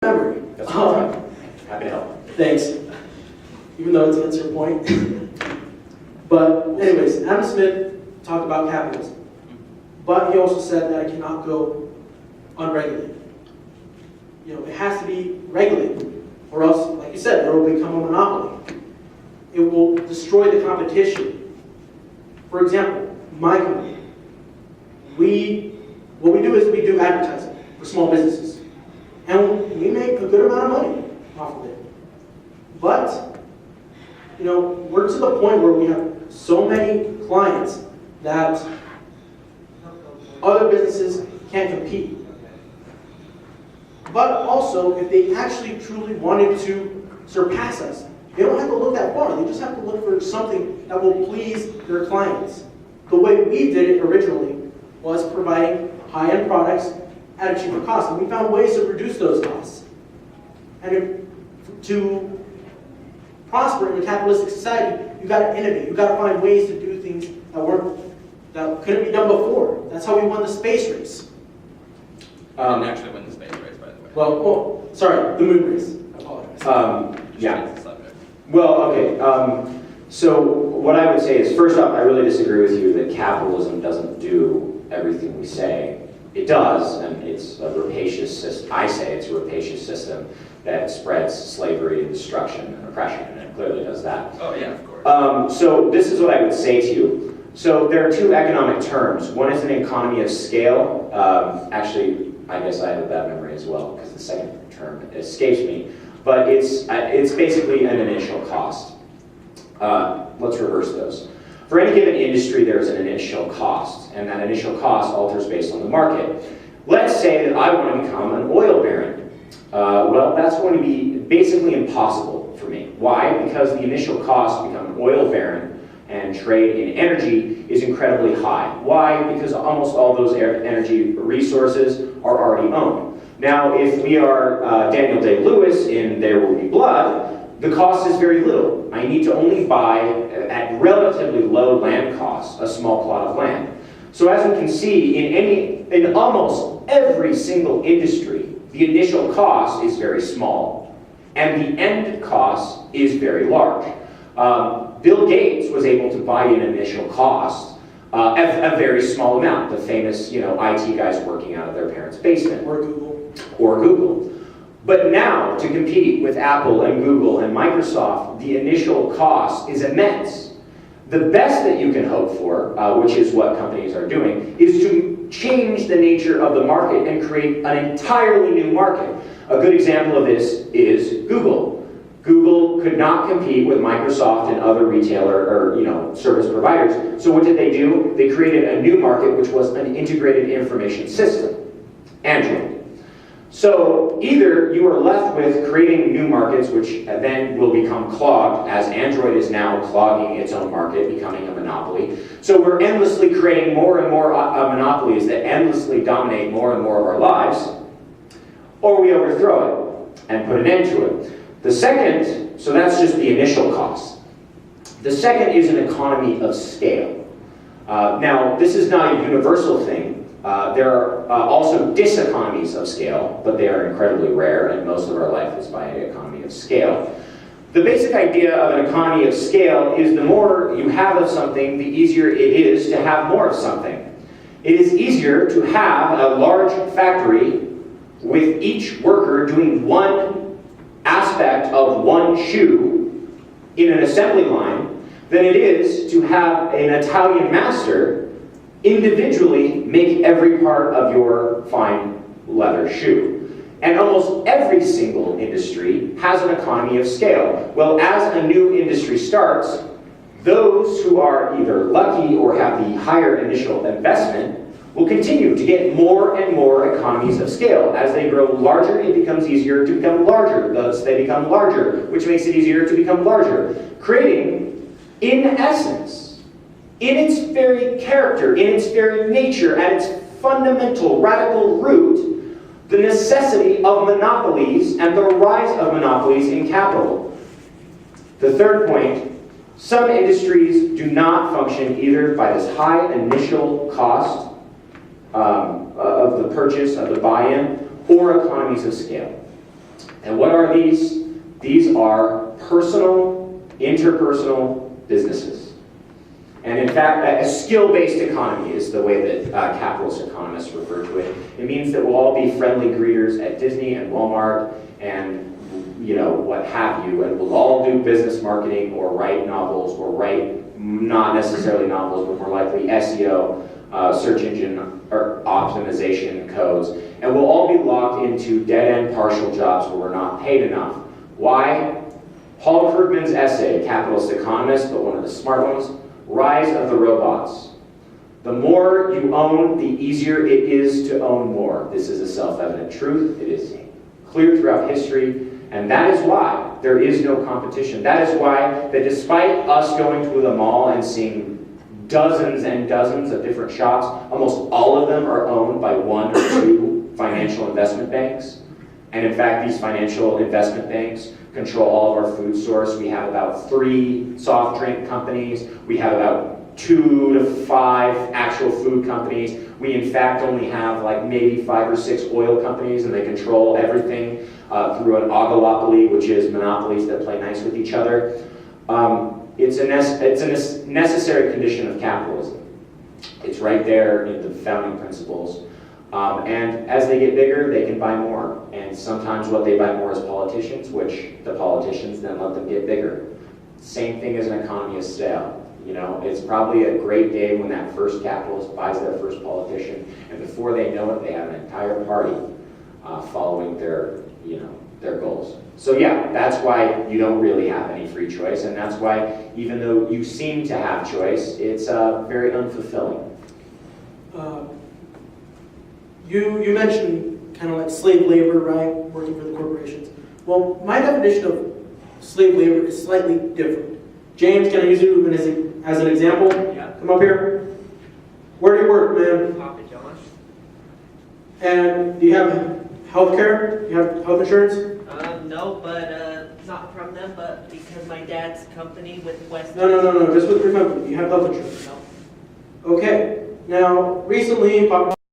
memory. That's right. Happy to help. Thanks. Even though it's against your point. But anyways, Adam Smith talked about capitalism. But he also said that it cannot go unregulated. You know, it has to be regulated, or else, like you said, it will become a monopoly. It will destroy the competition. For example, my company, what we do is we do advertising for small businesses. And we make a good amount of money off of it. But, you know, we're to the point where we have so many clients that other businesses can't compete. But also, if they actually truly wanted to surpass us, they don't have to look that far. They just have to look for something that will please their clients. The way we did it originally was providing high-end products at a cheaper cost. And we found ways to reduce those costs. And to prosper in a capitalistic society, you got to innovate. You got to find ways to do things that couldn't be done before. That's how we won the space race. Didn't actually win the space race, by the way. Well, sorry, the moon race. I apologize. Yeah. Well, okay. So what I would say is, first off, I really disagree with you that capitalism doesn't do everything we say. It does, and it's a rapacious system. I say it's a rapacious system that spreads slavery and destruction and oppression, and it clearly does that. Oh yeah, of course. So this is what I would say to you. So there are two economic terms. One is an economy of scale. Actually, I guess I have a bad memory as well, because the second term escapes me. But it's basically an initial cost. Let's reverse those. For any given industry, there's an initial cost, and that initial cost alters based on the market. Let's say that I want to become an oil baron. Well, that's going to be basically impossible for me. Why? Because the initial cost to become an oil baron and trade in energy is incredibly high. Why? Because almost all those energy resources are already owned. Now, if we are Daniel Day-Lewis in There Will Be Blood, the cost is very little. I need to only buy, at relatively low land costs, a small plot of land. So as we can see, in almost every single industry, the initial cost is very small, and the end cost is very large. Bill Gates was able to buy an initial cost at a very small amount. The famous, IT guys working out of their parents' basement. Or Google. But now, to compete with Apple and Google and Microsoft, the initial cost is immense. The best that you can hope for, which is what companies are doing, is to change the nature of the market and create an entirely new market. A good example of this is Google. Google could not compete with Microsoft and other retailer or service providers. So what did they do? They created a new market, which was an integrated information system, Android. So either you are left with creating new markets, which then will become clogged, as Android is now clogging its own market, becoming a monopoly. So we're endlessly creating more and more monopolies that endlessly dominate more and more of our lives, or we overthrow it and put an end to it. The second, so that's just the initial cost. The second is an economy of scale. Now, this is not a universal thing. There are also diseconomies of scale, but they are incredibly rare, and most of our life is by an economy of scale. The basic idea of an economy of scale is the more you have of something, the easier it is to have more of something. It is easier to have a large factory with each worker doing one aspect of one shoe in an assembly line than it is to have an Italian master individually make every part of your fine leather shoe. And almost every single industry has an economy of scale. Well, as a new industry starts, those who are either lucky or have the higher initial investment will continue to get more and more economies of scale. As they grow larger, it becomes easier to become larger. Thus, they become larger, which makes it easier to become larger, creating, in essence, in its very character, in its very nature, at its fundamental, radical root, the necessity of monopolies and the rise of monopolies in capital. The third point, some industries do not function either by this high initial cost of the purchase, of the buy-in, or economies of scale. And what are these? These are personal, interpersonal businesses. And in fact, a skill-based economy is the way that capitalist economists refer to it. It means that we'll all be friendly greeters at Disney and Walmart and what have you, and we'll all do business marketing or write novels or write, not necessarily novels, but more likely SEO, search engine or optimization codes, and we'll all be locked into dead-end partial jobs where we're not paid enough. Why? Paul Krugman's essay, Capitalist Economist, but one of the smart ones, Rise of the Robots. The more you own, the easier it is to own more. This is a self-evident truth. It is clear throughout history, and that is why there is no competition. That is why that despite us going to the mall and seeing dozens and dozens of different shops, almost all of them are owned by one or two financial investment banks. And in fact, these financial investment banks control all of our food source. We have about 3 soft drink companies. We have about 2 to 5 actual food companies. We in fact only have like maybe 5 or 6 oil companies, and they control everything through an oligopoly, which is monopolies that play nice with each other. It's a necessary condition of capitalism. It's right there in the founding principles. And as they get bigger, they can buy more. And sometimes what they buy more is politicians, which the politicians then let them get bigger. Same thing as an economy of scale. It's probably a great day when that first capitalist buys their first politician, and before they know it, they have an entire party following their goals. So yeah, that's why you don't really have any free choice, and that's why even though you seem to have choice, it's very unfulfilling. You mentioned kind of like slave labor, right? Working for the corporations. Well, my definition of slave labor is slightly different. James, can I use you as an example? Yeah. Come up here. Where do you work, man? Papa John's. And do you have health care? Do you have health insurance? No, but not from them, but because my dad's company with West. No. Just with your company. Do you have health insurance? No. Okay. Now, recently, Papa